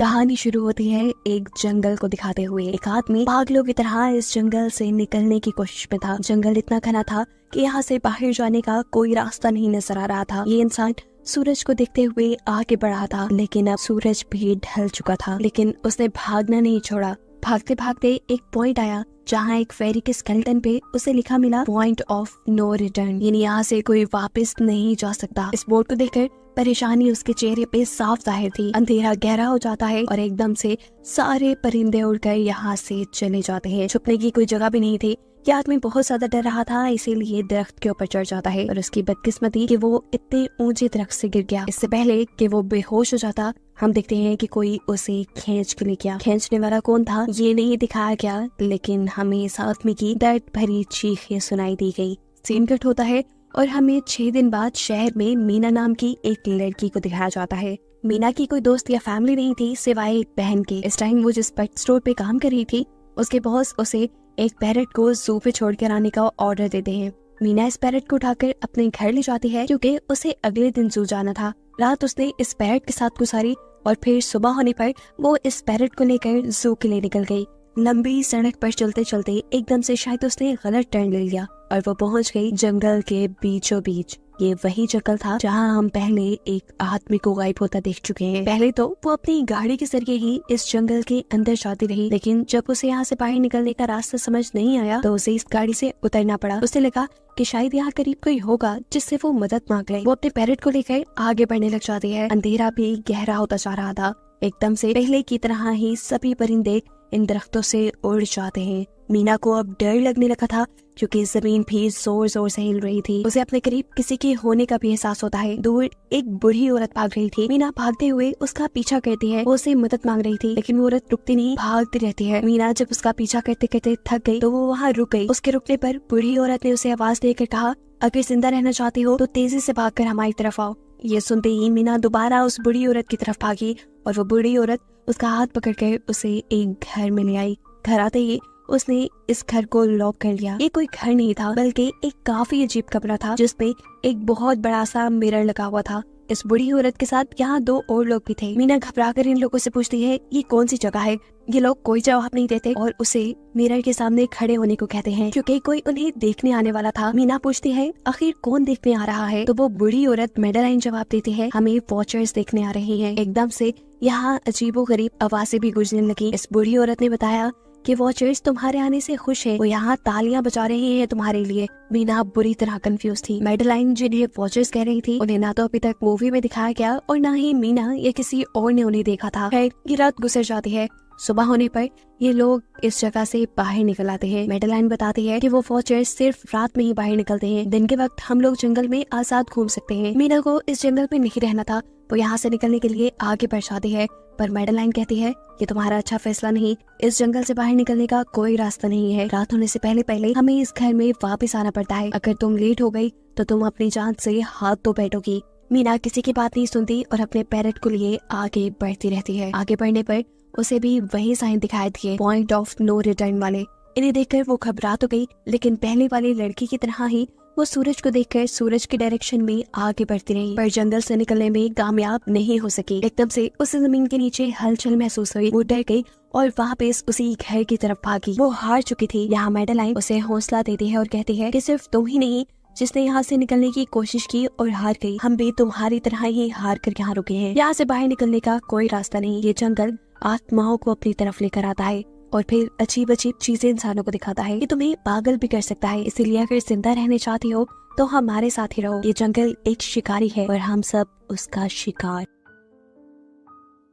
कहानी शुरू होती है एक जंगल को दिखाते हुए। एक आदमी पागलों की तरह इस जंगल से निकलने की कोशिश में था। जंगल इतना घना था कि यहाँ से बाहर जाने का कोई रास्ता नहीं नजर आ रहा था। ये इंसान सूरज को देखते हुए आगे बढ़ा था, लेकिन अब सूरज भी ढल चुका था। लेकिन उसने भागना नहीं छोड़ा। भागते भागते एक पॉइंट आया जहाँ एक फेरी के स्केलेटन पे उसे लिखा मिला पॉइंट ऑफ नो रिटर्न, यानी यहाँ से कोई वापस नहीं जा सकता। इस बोर्ड को देखकर परेशानी उसके चेहरे पे साफ जाहिर थी। अंधेरा गहरा हो जाता है और एकदम से सारे परिंदे उड़कर यहाँ से चले जाते हैं। छुपने की कोई जगह भी नहीं थी। यह आदमी बहुत ज्यादा डर रहा था, इसीलिए दरख्त के ऊपर चढ़ जाता है और उसकी बदकिस्मती कि वो इतने ऊंचे दरख्त से गिर गया। इससे पहले कि वो बेहोश हो जाता, हम देखते हैं कि कोई उसे खींच के ले गया। खींचने वाला कौन था ये नहीं दिखाया गया, लेकिन हमें इस आदमी की दर्द भरी चीखें सुनाई दी गई। सीन कट होता है और हमें 6 दिन बाद शहर में मीना नाम की एक लड़की को दिखाया जाता है। मीना की कोई दोस्त या फैमिली नहीं थी सिवाय एक बहन के। इस टाइम वो जिस पेट स्टोर पे काम कर रही थी, उसके बॉस उसे एक पैरट को जू पे छोड़ कर आने का ऑर्डर देते हैं। मीना इस पैरट को उठाकर अपने घर ले जाती है क्योंकि उसे अगले दिन जू जाना था। रात उसने इस पैरट के साथ गुजारी और फिर सुबह होने पर वो इस पैरट को लेकर जू के लिए निकल गई। लंबी सड़क पर चलते चलते एकदम से शायद उसने गलत टर्न ले लिया और वो पहुंच गई जंगल के बीचों बीच। ये वही जंगल था जहां हम पहले एक आदमी को गायब होता देख चुके हैं। पहले तो वो अपनी गाड़ी के जरिए ही इस जंगल के अंदर जाती रही, लेकिन जब उसे यहाँ से बाहर निकलने का रास्ता समझ नहीं आया तो उसे इस गाड़ी से उतरना पड़ा। उसे लगा कि शायद यहाँ करीब कोई होगा जिससे वो मदद मांग ले। वो अपने पैरट को लेकर आगे बढ़ने लग जाती है। अंधेरा भी गहरा होता जा रहा था। एकदम से पहले की तरह ही सभी परिंदे इन दरख्तों से उड़ जाते हैं। मीना को अब डर लगने लगा था क्योंकि जमीन भी जोर जोर से हिल रही थी। उसे अपने करीब किसी के होने का भी एहसास होता है। दूर एक बूढ़ी औरत भाग रही थी। मीना भागते हुए उसका पीछा करती है। वो उसे मदद मांग रही थी, लेकिन वो औरत रुकती नहीं, भागती रहती है। मीना जब उसका पीछा करते करते थक गई तो वो वहाँ रुक गई। उसके रुकने पर बूढ़ी औरत ने उसे आवाज देकर कहा, अगर जिंदा रहना चाहती हो तो तेजी से भागकर हमारी तरफ आओ। ये सुनते ही मीना दोबारा उस बूढ़ी औरत की तरफ भागी और वो बूढ़ी औरत उसका हाथ पकड़कर उसे एक घर में ले आई। घर आते ही उसने इस घर को लॉक कर लिया। ये कोई घर नहीं था, बल्कि एक काफी अजीब कमरा था जिसपे एक बहुत बड़ा सा मिरर लगा हुआ था। इस बूढ़ी औरत के साथ यहाँ 2 और लोग भी थे। मीना घबराकर इन लोगों से पूछती है ये कौन सी जगह है। ये लोग कोई जवाब नहीं देते और उसे मिरर के सामने खड़े होने को कहते हैं क्योंकि कोई उन्हें देखने आने वाला था। मीना पूछती है आखिर कौन देखने आ रहा है, तो वो बूढ़ी औरत मेडेलाइन जवाब देती है हमें वॉचर्स देखने आ रहे हैं। एकदम से यहाँ अजीबोगरीब आवाजें भी गूंजने लगी। इस बूढ़ी औरत ने बताया कि वॉचर्स तुम्हारे आने से खुश है, वो यहाँ तालियां बजा रहे हैं तुम्हारे लिए। मीना बुरी तरह कंफ्यूज थी। मेडेलाइन जिन्हें वॉचर्स कह रही थी उन्हें ना तो अभी तक मूवी में दिखाया गया और ना ही मीना या किसी और ने उन्हें देखा था। ये रात गुजर जाती है। सुबह होने पर ये लोग इस जगह से बाहर निकल आते हैं। मेडेलाइन बताती है कि वो वॉचर्स सिर्फ रात में ही बाहर निकलते हैं, दिन के वक्त हम लोग जंगल में आजाद घूम सकते हैं। मीना को इस जंगल में नहीं रहना था, वो यहाँ से निकलने के लिए आगे बढ़ जाती है, पर मेडेलाइन कहती है ये तुम्हारा अच्छा फैसला नहीं, इस जंगल से बाहर निकलने का कोई रास्ता नहीं है। रात होने से पहले पहले हमें इस घर में वापस आना पड़ता है। अगर तुम लेट हो गई तो तुम अपनी जान से हाथ तो बैठोगी। मीना किसी की बात नहीं सुनती और अपने पैरट को लिए आगे बढ़ती रहती है। आगे बढ़ने पर उसे भी वही साइन दिखाई दिए, पॉइंट ऑफ नो रिटर्न वाले। इन्हें देखकर वो घबरा तो गई, लेकिन पहले वाली लड़की की तरह ही वो सूरज को देखकर सूरज की डायरेक्शन में आगे बढ़ती रही, पर जंगल से निकलने में कामयाब नहीं हो सकी। एकदम से उसे जमीन के नीचे हलचल महसूस हुई। वो डर गई और वापस उसी घर की तरफ भागी। वो हार चुकी थी। यहाँ मेडेलाइन उसे हौसला देती है और कहती है कि सिर्फ तुम ही नहीं जिसने यहाँ से निकलने की कोशिश की और हार गई, हम भी तुम्हारी तरह ही हार कर यहाँ रुके हैं। यहाँ से बाहर निकलने का कोई रास्ता नहीं। ये जंगल आत्माओं को अपनी तरफ लेकर आता है और फिर अजीब अजीब चीजें इंसानों को दिखाता है। ये तुम्हें पागल भी कर सकता है, इसीलिए अगर जिंदा रहने चाहती हो तो हमारे साथ ही रहो। ये जंगल एक शिकारी है और हम सब उसका शिकार।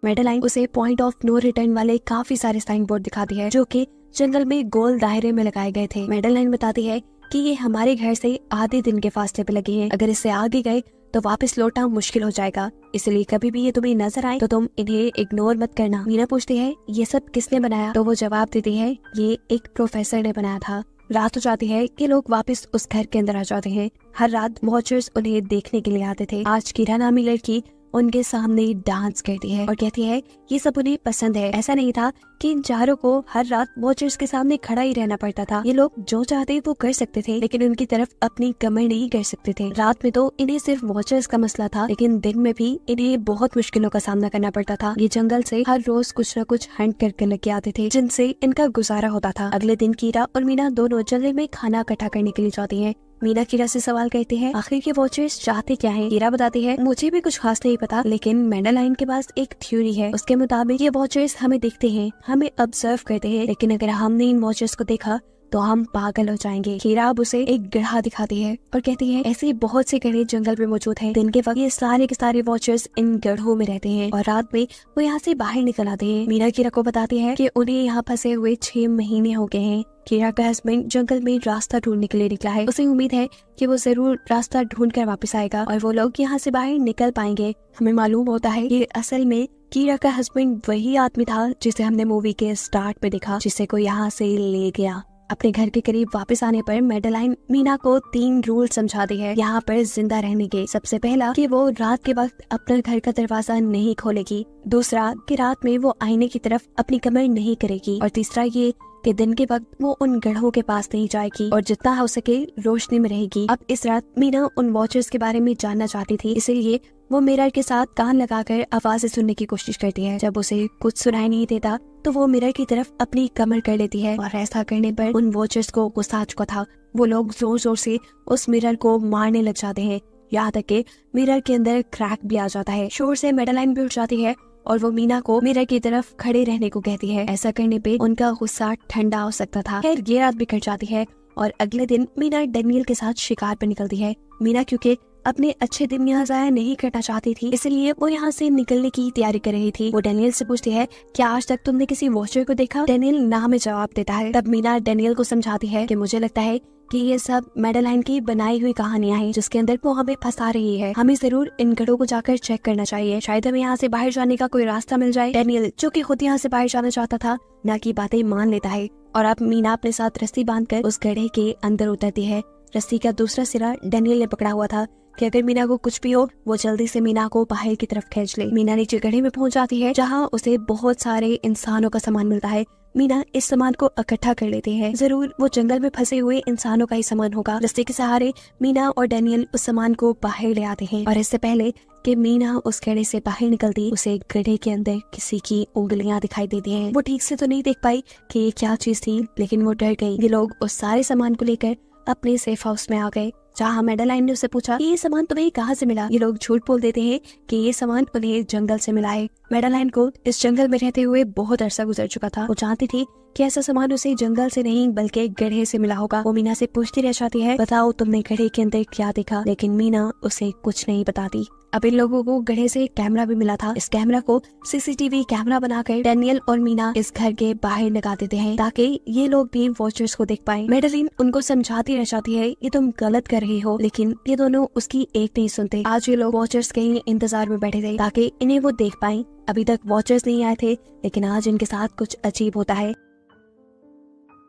मेडेलाइन उसे पॉइंट ऑफ नो रिटर्न वाले काफी सारे साइन बोर्ड दिखाती है जो कि जंगल में गोल दायरे में लगाए गए थे। मेडेलाइन बताती है कि ये हमारे घर से आधे दिन के फासले पे लगे हैं, अगर इससे आगे गए तो वापस लौटना मुश्किल हो जाएगा, इसलिए कभी भी ये तुम्हें नजर आए तो तुम इन्हें इग्नोर मत करना। मीना पूछती है ये सब किसने बनाया, तो वो जवाब देती है ये एक प्रोफेसर ने बनाया था। रात हो जाती है कि लोग वापस उस घर के अंदर आ जाते हैं। हर रात वॉचर्स उन्हें देखने के लिए आते थे। आज किरा नामी लड़की उनके सामने डांस करती है और कहती है ये सब उन्हें पसंद है। ऐसा नहीं था कि इन चारों को हर रात वॉचर्स के सामने खड़ा ही रहना पड़ता था। ये लोग जो चाहते वो कर सकते थे, लेकिन उनकी तरफ अपनी कमर नहीं कर सकते थे। रात में तो इन्हें सिर्फ वॉचर्स का मसला था, लेकिन दिन में भी इन्हें बहुत मुश्किलों का सामना करना पड़ता था। ये जंगल से हर रोज कुछ न कुछ हंट करके लेके आते थे, जिनसे इनका गुजारा होता था। अगले दिन कीरा और मीना दोनों जंगल में खाना इकट्ठा करने के लिए जाती है। मीना कीरा से सवाल करती है आखिर ये वॉचर्स चाहते क्या हैं? कीरा बताती है मुझे भी कुछ खास नहीं पता, लेकिन मैडेलाइन के पास एक थ्योरी है। उसके मुताबिक ये वॉचर्स हमें देखते हैं, हमें ऑब्जर्व करते हैं, लेकिन अगर हमने इन वॉचर्स को देखा तो हम पागल हो जाएंगे। कीरा अब उसे एक गधा दिखाती है और कहती है ऐसे बहुत से गधे जंगल में मौजूद हैं। दिन के वक्त ये सारे के सारे वॉचर्स इन गढ़ों में रहते हैं और रात में वो यहाँ से बाहर निकल आते हैं। मीना कीरा को बताती है कि उन्हें यहाँ फंसे हुए 6 महीने हो गए हैं। कीरा का हस्बैंड जंगल में रास्ता ढूंढने के लिए निकला है। उसे उम्मीद है कि वो जरूर रास्ता ढूंढ कर वापस आएगा और वो लोग यहाँ से बाहर निकल पाएंगे। हमें मालूम होता है कि असल में कीरा का हस्बैंड वही आदमी था जिसे हमने मूवी के स्टार्ट पे देखा, जिसे को यहाँ से ले गया। अपने घर के करीब वापस आने पर मैडेलाइन मीना को 3 रूल समझाती है यहाँ पर जिंदा रहने के। सबसे पहला कि वो रात के वक्त अपने घर का दरवाजा नहीं खोलेगी। दूसरा कि रात में वो आईने की तरफ अपनी कमर नहीं करेगी। और तीसरा ये कि दिन के वक्त वो उन गढ़ों के पास नहीं जाएगी और जितना हो सके रोशनी में रहेगी। अब इस रात मीना उन वॉचर्स के बारे में जानना चाहती थी, इसीलिए वो मिरर के साथ कान लगाकर आवाजें सुनने की कोशिश करती है। जब उसे कुछ सुनाई नहीं देता तो वो मिरर की तरफ अपनी कमर कर लेती है और ऐसा करने पर उन वॉचर्स को गुस्सा आ चुका था। वो लोग जोर जोर से उस मिरर को मारने लग जाते हैं, यहाँ तक कि मिरर के अंदर क्रैक भी आ जाता है। शोर से मैडेलाइन भी उठ जाती है और वो मीना को मिरर की तरफ खड़े रहने को कहती है। ऐसा करने पे उनका गुस्सा ठंडा हो सकता था। खैर ये रात भी कट जाती है और अगले दिन मीना डैनियल के साथ शिकार पर निकलती है। मीना क्योंकि अपने अच्छे दिन यहाँ जाया नहीं करना चाहती थी, इसलिए वो यहाँ से निकलने की तैयारी कर रही थी। वो डैनियल से पूछती है क्या आज तक तुमने किसी वॉचर को देखा? डैनियल ना में जवाब देता है। तब मीना डैनियल को समझाती है कि मुझे लगता है कि ये सब मैडेलाइन की बनाई हुई कहानियां हैं, जिसके अंदर वो हमें फंसा रही है। हमें जरूर इन गढ़ों को जाकर चेक करना चाहिए, शायद हमें यहाँ से बाहर जाने का कोई रास्ता मिल जाए। डैनियल जो कि खुद यहाँ से बाहर जाना चाहता था, ना की बातें मान लेता है और अब मीना अपने साथ रस्सी बांधकर उस गड्ढे के अंदर उतरती है। रस्सी का दूसरा सिरा डैनियल ने पकड़ा हुआ था कि अगर मीना को कुछ भी हो वो जल्दी से मीना को बाहर की तरफ खींच ले। मीना नीचे गड्ढे में पहुंच जाती है जहां उसे बहुत सारे इंसानों का सामान मिलता है। मीना इस सामान को इकट्ठा कर लेते हैं, जरूर वो जंगल में फंसे हुए इंसानों का ही सामान होगा। रस्ते के सहारे मीना और डैनियल उस सामान को बाहर ले आते हैं और इससे पहले कि मीना उस गड्ढे से बाहर निकलती, उसे गड्ढे के अंदर किसी की उंगलियां दिखाई देती हैं। वो ठीक से तो नहीं देख पाई कि ये क्या चीज थी, लेकिन वो डर गई। ये लोग उस सारे सामान को लेकर अपने सेफ हाउस में आ गए, जहाँ मैडेलाइन ने उससे पूछा ये सामान तुम्हें कहाँ से मिला? ये लोग झूठ बोल देते हैं कि ये सामान उन्हें जंगल से मिला है। मैडेलाइन को इस जंगल में रहते हुए बहुत अरसा गुजर चुका था। वो जानती थी कि ऐसा सामान उसे जंगल से नहीं बल्कि गड्ढे से मिला होगा। वो मीना से पूछती रह जाती है बताओ तुमने गड्ढे के अंदर क्या देखा, लेकिन मीना उसे कुछ नहीं बताती। अब इन लोगों को गड्ढे से एक कैमरा भी मिला था। इस कैमरा को सीसीटीवी कैमरा बनाकर डैनियल और मीना इस घर के बाहर लगा देते हैं ताकि ये लोग भी वॉचर्स को देख पाएं। मैडेलाइन उनको समझाती रह जाती है ये तुम गलत कर रही हो, लेकिन ये दोनों उसकी एक नहीं सुनते। आज ये लोग वॉचर्स के इंतजार में बैठे थे ताकि इन्हें वो देख पाएं। अभी तक वॉचर्स नहीं आए थे, लेकिन आज इनके साथ कुछ अजीब होता है।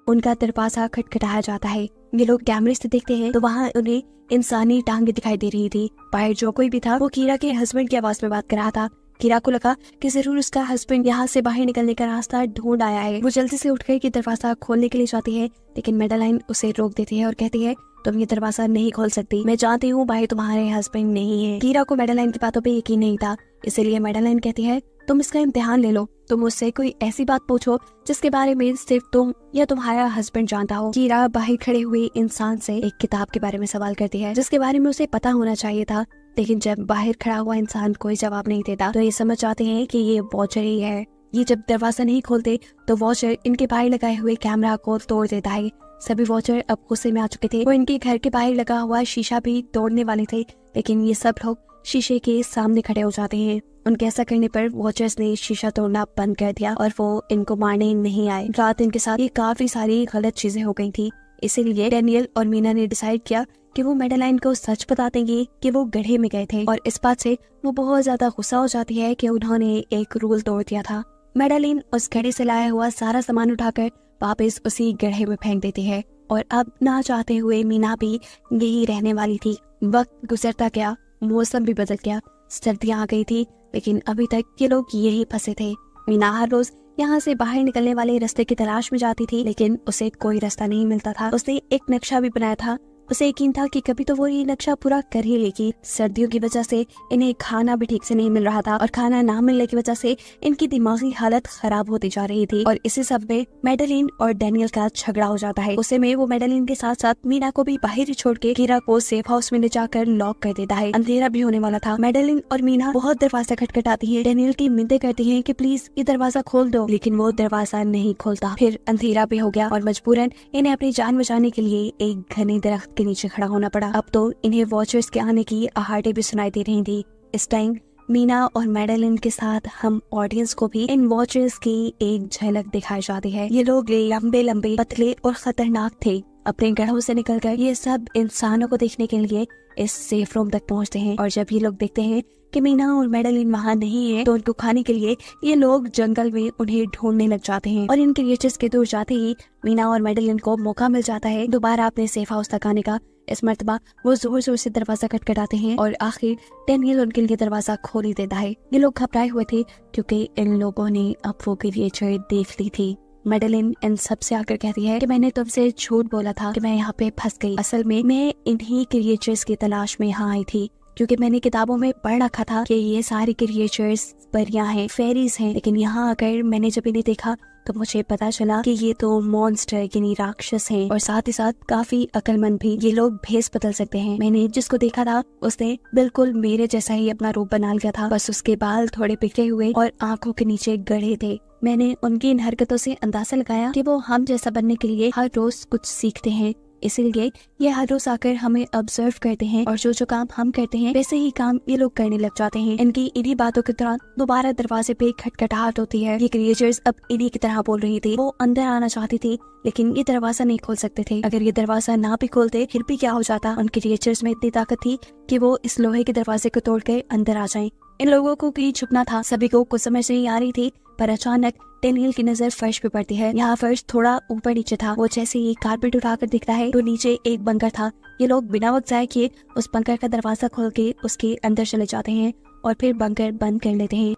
उनका दरवाजा खटखटाया जाता है। ये लोग कैमरे से देखते हैं तो वहाँ उन्हें इंसानी टांगे दिखाई दे रही थी। बाहर जो कोई भी था वो कीरा के हस्बैंड की आवाज में बात कर रहा था। कीरा को लगा कि जरूर उसका हस्बैंड यहाँ से बाहर निकलने का रास्ता ढूंढ आया है। वो जल्दी से उठकर के दरवाजा खोलने के लिए जाती है, लेकिन मैडेलाइन उसे रोक देती है और कहती है तुम ये दरवाजा नहीं खोल सकती, मैं जानती हूँ भाई तुम्हारे हस्बैंड नहीं है। कीरा को मैडेलाइन की बातों पे यकीन नहीं था, इसीलिए मैडेलाइन कहती है तुम इसका इम्तिहान ले लो, तुम मुझसे कोई ऐसी बात पूछो जिसके बारे में सिर्फ तुम या तुम्हारा हस्बैंड जानता हो। कीरा बाहर खड़े हुए इंसान से एक किताब के बारे में सवाल करती है जिसके बारे में उसे पता होना चाहिए था, लेकिन जब बाहर खड़ा हुआ इंसान कोई जवाब नहीं देता तो ये समझ जाते हैं कि ये वॉचर ही है। ये जब दरवाजा नहीं खोलते तो वॉचर इनके बाहर लगाए हुए कैमरा को तोड़ देता है। सभी वॉचर अब गुस्से में आ चुके थे। वो इनके घर के बाहर लगा हुआ शीशा भी तोड़ने वाले थे, लेकिन ये सब लोग शीशे के सामने खड़े हो जाते हैं। उनके ऐसा करने पर वॉचर्स ने शीशा तोड़ना बंद कर दिया और वो इनको मारने नहीं आए। रात इनके साथ ये काफी सारी गलत चीजें हो गई थी, इसीलिए डैनियल और मीना ने डिसाइड किया कि वो मैडेलाइन को सच बता देंगे कि वो गड्ढे में गए थे। और इस बात से वो बहुत ज्यादा गुस्सा हो जाती है कि उन्होंने एक रूल तोड़ दिया था। मैडेलाइन उस गड्ढे से लाया हुआ सारा सामान उठाकर वापस उसी गड्ढे में फेंक देती है और अब ना चाहते हुए मीना भी यही रहने वाली थी। वक्त गुजरता गया, मौसम भी बदल गया। सर्दियाँ आ गई थी, लेकिन अभी तक ये लोग यही फंसे थे। मीना हर रोज यहाँ से बाहर निकलने वाले रास्ते की तलाश में जाती थी, लेकिन उसे कोई रास्ता नहीं मिलता था। उसने एक नक्शा भी बनाया था। उसे यकीन था कि कभी तो वो ये नक्शा पूरा कर ही लेगी। सर्दियों की वजह से इन्हें खाना भी ठीक से नहीं मिल रहा था और खाना ना मिलने की वजह से इनकी दिमागी हालत खराब होती जा रही थी। और इसी सब में मैडेलिन और डैनियल का झगड़ा हो जाता है। उसे में वो मैडेलिन के साथ साथ मीना को भी बाहर ही छोड़ के कीरा को सेफ हाउस में ले जाकर लॉक कर देता है। अंधेरा भी होने वाला था। मैडेलिन और मीना बहुत दरवाजा खटखटाती है। डैनियल की मिन्नतें करती है कि प्लीज ये दरवाजा खोल दो, लेकिन वो दरवाजा नहीं खोलता। फिर अंधेरा भी हो गया और मजबूरन इन्हें अपनी जान बचाने के लिए एक घने दरख्त के नीचे खड़ा होना पड़ा। अब तो इन्हें वॉचर्स के आने की आहटें भी सुनाई दे रही थी। इस टाइम मीना और मैडेलिन के साथ हम ऑडियंस को भी इन वॉचर्स की एक झलक दिखाई जाती है। ये लोग लंबे लंबे, पतले और खतरनाक थे। अपने गढ़ों से निकलकर ये सब इंसानों को देखने के लिए इस सेफ रूम तक पहुंचते हैं। और जब ये लोग देखते हैं कि मीना और मैडेलिन वहाँ नहीं है, तो उनको खाने के लिए ये लोग जंगल में उन्हें ढूंढने लग जाते हैं। और इन क्रिएचर्स के दूर जाते ही मीना और मैडेलिन को मौका मिल जाता है दोबारा अपने सेफ हाउस तक आने का। इस मर्तबा वो जोर जोर से दरवाजा खटखटाते हैं और आखिर डैनियल उनके लिए दरवाजा खोल ही देता है। ये लोग घबराए हुए थे क्योंकि इन लोगों ने अब वो क्रिएचर देख ली थी। मैडेलिन इन सबसे आकर कहती है कि मैंने तुमसे झूठ बोला था कि मैं यहाँ पे फंस गई। असल में मैं इन्हीं क्रिएचर्स की तलाश में यहाँ आई थी, क्योंकि मैंने किताबों में पढ़ रखा था कि ये सारी क्रिएचर्स परियां हैं, फेरीज हैं। लेकिन यहाँ आकर मैंने जब इन्हें देखा तो मुझे पता चला कि ये तो मॉन्स्टर यानी राक्षस हैं और साथ ही साथ काफी अक्लमंद भी। ये लोग भेस बदल सकते हैं। मैंने जिसको देखा था उसने बिल्कुल मेरे जैसा ही अपना रूप बना लिया था, बस उसके बाल थोड़े बिखरे हुए और आंखों के नीचे गड़े थे। मैंने उनकी इन हरकतों से अंदाजा लगाया कि वो हम जैसा बनने के लिए हर रोज कुछ सीखते हैं, इसीलिए ये हर रोज आकर हमें ऑब्जर्व करते हैं और जो जो काम हम करते हैं वैसे ही काम ये लोग करने लग जाते हैं। इनकी इन्हीं बातों के दौरान दोबारा दरवाजे पे खटखटाहट होती है। ये क्रिएचर्स अब इन्हीं की तरह बोल रही थी। वो अंदर आना चाहती थी, लेकिन ये दरवाजा नहीं खोल सकते थे। अगर ये दरवाजा ना भी खोलते फिर भी क्या हो जाता। उन क्रिएचर्स में इतनी ताकत थी कि वो इस लोहे के दरवाजे को तोड़ कर अंदर आ जाएं। इन लोगों को कहीं छुपना था। सभी को कुछ समझ नहीं आ रही थी, पर अचानक डैनियल की नजर फर्श पे पड़ती है। यहाँ फर्श थोड़ा ऊपर नीचे था। वो जैसे ही कारपेट उठाकर दिखता है तो नीचे एक बंकर था। ये लोग बिना वक्त जाए किए उस बंकर का दरवाजा खोल के उसके अंदर चले जाते हैं और फिर बंकर बंद कर लेते हैं।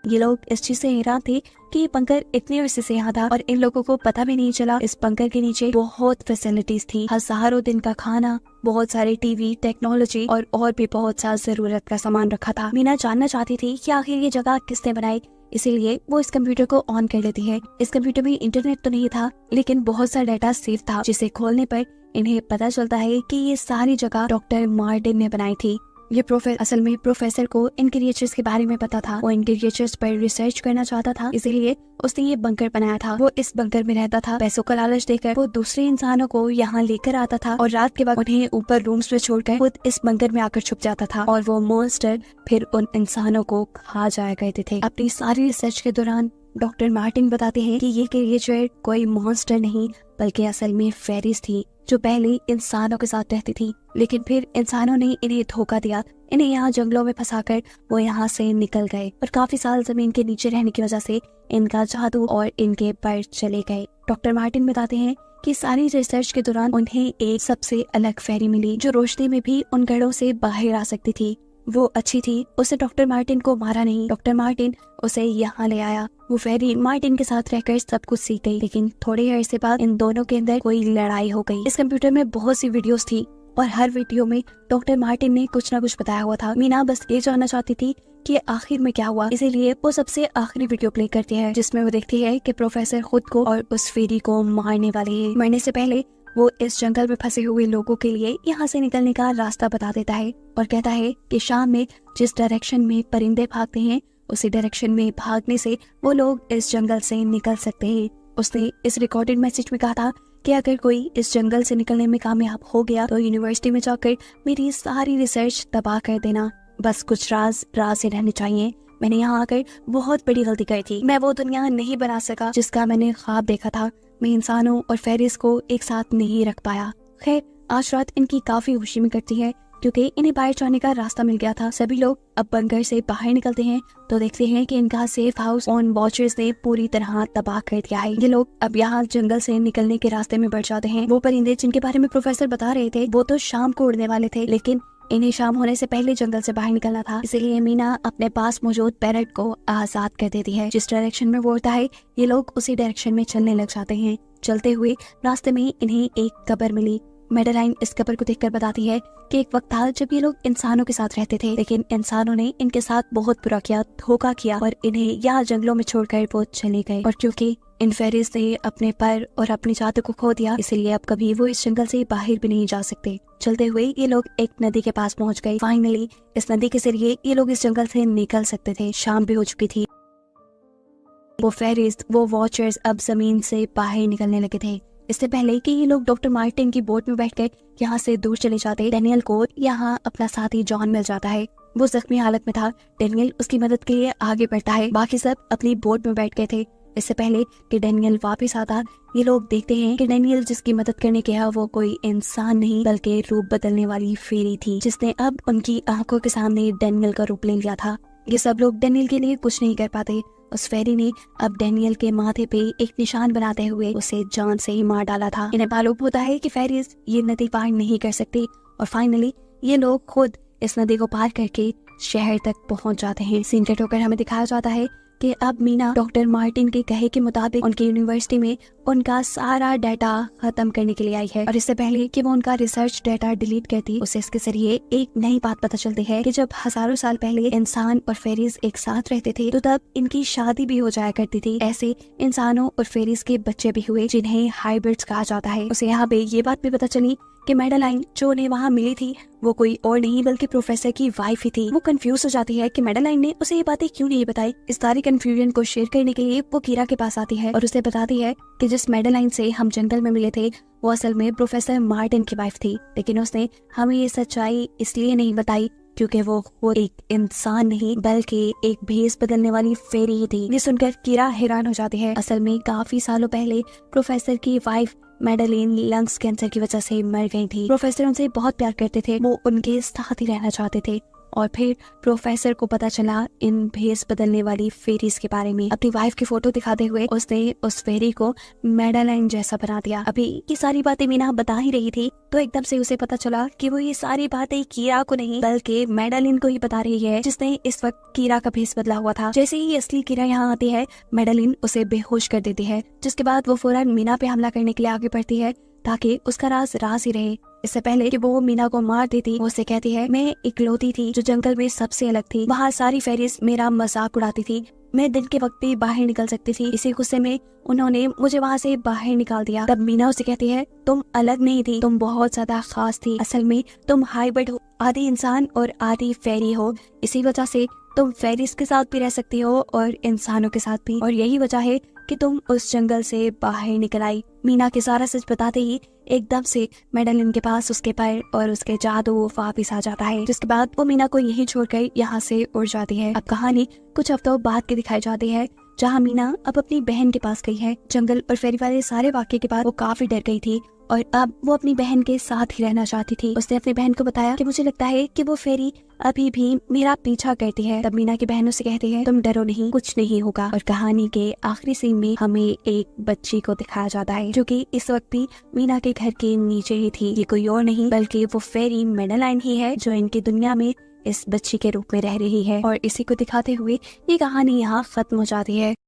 ये लोग इस चीज से हैरान थे कि ये बंकर इतने अरसे से यहाँ था और इन लोगों को पता भी नहीं चला। इस बंकर के नीचे बहुत फैसिलिटीज थी, हजारों दिन का खाना, बहुत सारे टीवी, टेक्नोलॉजी और भी बहुत सा जरूरत का सामान रखा था। मीना जानना चाहती थी कि आखिर ये जगह किसने बनाई, इसीलिए वो इस कंप्यूटर को ऑन कर लेती है। इस कंप्यूटर में इंटरनेट तो नहीं था, लेकिन बहुत सा डाटा सेव था, जिसे खोलने पर इन्हें पता चलता है कि ये सारी जगह डॉक्टर मार्टिन ने बनाई थी। ये असल में प्रोफेसर को इन क्रिएचर्स के बारे में पता था। वो इन क्रिएचर्स पर रिसर्च करना चाहता था, इसलिए उसने ये बंकर बनाया था। वो इस बंकर में रहता था। पैसों का लालच देकर वो दूसरे इंसानों को यहाँ लेकर आता था और रात के वक्त उन्हें ऊपर रूम्स में छोड़कर खुद इस बंकर में आकर छुप जाता था और वो मॉन्स्टर फिर उन इंसानों को खा जाया करते थे। अपनी सारी रिसर्च के दौरान डॉक्टर मार्टिन बताते हैं कि ये क्रिएचर कोई मॉन्स्टर नहीं बल्कि असल में फेरीज थी, जो पहले इंसानों के साथ रहती थी, लेकिन फिर इंसानों ने इन्हें धोखा दिया। इन्हें यहाँ जंगलों में फंसाकर वो यहाँ से निकल गए और काफी साल जमीन के नीचे रहने की वजह से इनका जादू और इनके पर चले गए। डॉक्टर मार्टिन बताते हैं कि सारी रिसर्च के दौरान उन्हें एक सबसे अलग फेरी मिली, जो रोशनी में भी उन गढ़ों से बाहर आ सकती थी। वो अच्छी थी, उसे डॉक्टर मार्टिन को मारा नहीं। डॉक्टर मार्टिन उसे यहाँ ले आया। वो फेरी मार्टिन के साथ रहकर सब कुछ सीख गई, लेकिन थोड़े अरसे बाद इन दोनों के अंदर कोई लड़ाई हो गई। इस कंप्यूटर में बहुत सी वीडियोस थी और हर वीडियो में डॉक्टर मार्टिन ने कुछ न कुछ बताया हुआ था। मीना बस ये जानना चाहती थी कि आखिर में क्या हुआ, इसीलिए वो सबसे आखिरी वीडियो प्ले करती है, जिसमें वो देखती है कि प्रोफेसर खुद को और उस फेरी को मारने वाले है। मरने से पहले वो इस जंगल में फंसे हुए लोगों के लिए यहाँ से निकलने का रास्ता बता देता है और कहता है कि शाम में जिस डायरेक्शन में परिंदे भागते हैं उसी डायरेक्शन में भागने से वो लोग इस जंगल से निकल सकते हैं। उसने इस रिकॉर्डेड मैसेज में कहा था कि अगर कोई इस जंगल से निकलने में कामयाब हो गया तो यूनिवर्सिटी में जाकर मेरी सारी रिसर्च तबाह कर देना। बस कुछ राज से रहने चाहिए। मैंने यहाँ आकर बहुत बड़ी गलती की थी। मैं वो दुनिया नहीं बना सका जिसका मैंने ख्वाब देखा था। मैं इंसानों और फेरिस को एक साथ नहीं रख पाया। खैर, आज रात इनकी काफी खुशी में कटती है क्योंकि इन्हें बाहर जाने का रास्ता मिल गया था। सभी लोग अब बंकर से बाहर निकलते हैं तो देखते हैं कि इनका सेफ हाउस ऑन वॉचर्स ने पूरी तरह तबाह कर दिया है। ये लोग अब यहाँ जंगल से निकलने के रास्ते में बढ़ जाते हैं। वो परिंदे जिनके बारे में प्रोफेसर बता रहे थे वो तो शाम को उड़ने वाले थे, लेकिन इन्हें शाम होने से पहले जंगल से बाहर निकलना था, इसलिए मीना अपने पास मौजूद पैरट को आजाद कर देती है। जिस डायरेक्शन में वो उड़ता है ये लोग उसी डायरेक्शन में चलने लग जाते हैं। चलते हुए रास्ते में इन्हें एक कब्र मिली। मेडेलाइन इस कब्र को देखकर बताती है कि एक वक्त था जब ये लोग इंसानों के साथ रहते थे, लेकिन इंसानों ने इनके साथ बहुत बुरा किया, धोखा किया और इन्हें यहाँ जंगलों में छोड़कर वो चले गए। और क्योंकि इन फेरीज ने अपने पर और अपनी जात को खो दिया, इसलिए अब कभी वो इस जंगल से बाहर भी नहीं जा सकते। चलते हुए ये लोग एक नदी के पास पहुंच गए। फाइनली इस नदी के जरिए ये लोग इस जंगल से निकल सकते थे। शाम भी हो चुकी थी। वो फेरीज, वो वॉचर्स अब जमीन से बाहर निकलने लगे थे। इससे पहले कि ये लोग डॉक्टर मार्टिन की बोट में बैठकर यहाँ से दूर चले जाते, डेनियल को यहाँ अपना साथी जॉन मिल जाता है। वो जख्मी हालत में था। डेनियल उसकी मदद के लिए आगे बढ़ता है। बाकी सब अपनी बोट में बैठ गए थे। इससे पहले कि डेनियल वापस आता, ये लोग देखते हैं कि डेनियल जिसकी मदद करने गया वो कोई इंसान नहीं बल्कि रूप बदलने वाली फेरी थी, जिसने अब उनकी आंखों के सामने डेनियल का रूप ले लिया था। ये सब लोग डेनियल के लिए कुछ नहीं कर पाते। उस फेरी ने अब डेनियल के माथे पे एक निशान बनाते हुए उसे जान से ही मार डाला था। इन्हें मालूम होता है कि फेरीज ये नदी पार नहीं कर सकती और फाइनली ये लोग खुद इस नदी को पार करके शहर तक पहुंच जाते हैं। सीन कट होकर हमें दिखाया जाता है कि अब मीना डॉक्टर मार्टिन के कहे के मुताबिक उनकी यूनिवर्सिटी में उनका सारा डाटा खत्म करने के लिए आई है। और इससे पहले कि वो उनका रिसर्च डाटा डिलीट करती, उसे इसके जरिए एक नई बात पता चलती है कि जब हजारों साल पहले इंसान और फेरीज एक साथ रहते थे तो तब इनकी शादी भी हो जाया करती थी। ऐसे इंसानों और फेरीज के बच्चे भी हुए जिन्हें हाइब्रिड्स कहा जाता है। उसे यहाँ पे ये बात भी पता चली कि मेडेलाइन जो उन्हें वहाँ मिली थी वो कोई और नहीं बल्कि प्रोफेसर की वाइफ ही थी। वो कंफ्यूज हो जाती है कि मेडेलाइन ने उसे ये बातें क्यों नहीं बताई। इस सारी कंफ्यूजन को शेयर करने के लिए वो कीरा के पास आती है और उसे बताती है कि जिस मेडेलाइन से हम जंगल में मिले थे वो असल में प्रोफेसर मार्टिन की वाइफ थी, लेकिन उसने हमें ये सच्चाई इसलिए नहीं बताई क्योंकि वो एक इंसान नहीं बल्कि एक भेस बदलने वाली फेरी ही थी। ये सुनकर कीरा हैरान हो जाती है। असल में काफी सालों पहले प्रोफेसर की वाइफ मेडेलिन लंग्स कैंसर की वजह से मर गई थी। प्रोफेसर उनसे बहुत प्यार करते थे, वो उनके साथ ही रहना चाहते थे। और फिर प्रोफेसर को पता चला इन भेस बदलने वाली फेरीज के बारे में। अपनी वाइफ की फोटो दिखाते हुए उसने उस फेरी को मेडेलाइन जैसा बना दिया। अभी ये सारी बातें मीना बता ही रही थी तो एकदम से उसे पता चला कि वो ये सारी बातें कीरा को नहीं बल्कि मेडेलिन को ही बता रही है, जिसने इस वक्त कीरा का भेस बदला हुआ था। जैसे ही असली कीरा यहाँ आती है मेडेलिन उसे बेहोश कर देती है, जिसके बाद वो फौरन मीना पे हमला करने के लिए आगे बढ़ती है ताकि उसका राज ही रहे। इससे पहले कि वो मीना को मार देती, वो उसे कहती है मैं इकलौती थी जो जंगल में सबसे अलग थी। वहाँ सारी फेरीज मेरा मजाक उड़ाती थी। मैं दिन के वक्त भी बाहर निकल सकती थी। इसी गुस्से में उन्होंने मुझे वहाँ से बाहर निकाल दिया। तब मीना उसे कहती है तुम अलग नहीं थी, तुम बहुत ज्यादा खास थी। असल में तुम हाइब्रिड हो, आधी इंसान और आधी फेरी हो। इसी वजह से तुम फेरीज के साथ भी रह सकती हो और इंसानों के साथ भी, और यही वजह है कि तुम उस जंगल से बाहर निकल आई। मीना के सारा सच बताते ही एकदम से मेडेलिन के पास उसके पर और उसके जादू वापिस आ जाता है, जिसके बाद वो मीना को यही छोड़कर यहाँ से उड़ जाती है। अब कहानी कुछ हफ्तों बाद की दिखाई जाती है जहाँ मीना अब अपनी बहन के पास गई है। जंगल और फेरी वाले सारे वाक्य के बाद वो काफी डर गई थी और अब वो अपनी बहन के साथ ही रहना चाहती थी। उसने अपनी बहन को बताया कि मुझे लगता है कि वो फेरी अभी भी मेरा पीछा करती है। तब मीना की बहन उसे कहती है तुम डरो नहीं, कुछ नहीं होगा। और कहानी के आखिरी सीन में हमें एक बच्ची को दिखाया जाता है जो कि इस वक्त भी मीना के घर के नीचे ही थी। ये कोई और नहीं बल्कि वो फेरी मेडेलाइन ही है जो इनकी दुनिया में इस बच्ची के रूप में रह रही है। और इसी को दिखाते हुए ये कहानी यहाँ खत्म हो जाती है।